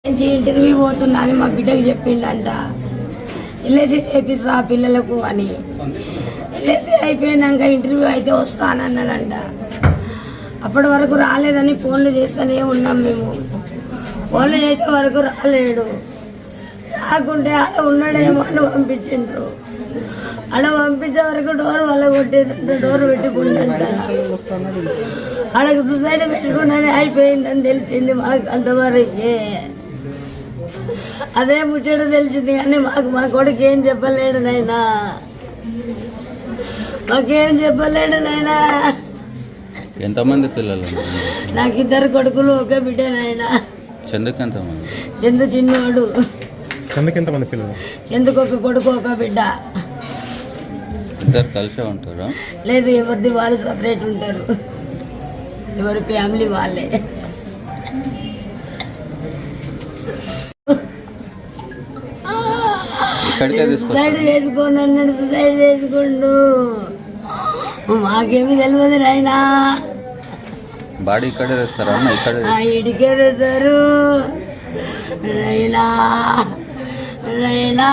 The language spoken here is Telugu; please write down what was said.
నుంచి ఇంటర్వ్యూ పోతున్నా అని మా బిడ్డకి చెప్పిండంట. ఎల్ఐసి చేపిస్తా పిల్లలకు అని. ఎల్ఐసి అయిపోయినాక ఇంటర్వ్యూ అయితే వస్తానన్నాడంట. అప్పటి వరకు రాలేదని ఫోన్లు చేస్తూనే ఉన్నాం మేము. ఫోన్లు చేసే వరకు రాలేడు. రాకుంటే ఆడ ఉన్నాడేమో అని పంపించిండ్రు. ఆడ పంపించే వరకు డోర్ వల్ల కొట్టేదంట. డోర్ పెట్టుకుందంట. ఆడకు సూసైడ్ పెట్టుకున్నది అయిపోయిందని తెలిసింది మాకు అంతవరకే. అదే ముచ్చట తెలిసింది కానీ మా కొడుకు ఏం చెప్పలేడు నాయనా. మాకేం చెప్పలేడు నాయనా. ఎంతమంది పిల్లలు? నాకు 2 కొడుకులు, ఒక బిడ్డ నాయనా. చందుకు ఎంతమంది? చందు చిన్నోడు. చందుకు ఎంతమంది పిల్లలు? చందుకు ఒక కొడుకు, ఒక బిడ్డ. ఇద్దరు కలిసే ఉంటారా? లేదు, ఎవరిది వాళ్ళు సపరేట్ ఉంటారు. ఎవరి ఫ్యామిలీ వాళ్ళే. సూసైడ్ చేసుకోండి అన్నాడు. సూసైడ్ చేసుకోండు. మాకేమీ తెలియదు నాయనా. బాడీ ఇక్కడే తెస్తారా? ఇడికే తెస్తారు. నైనా నైనా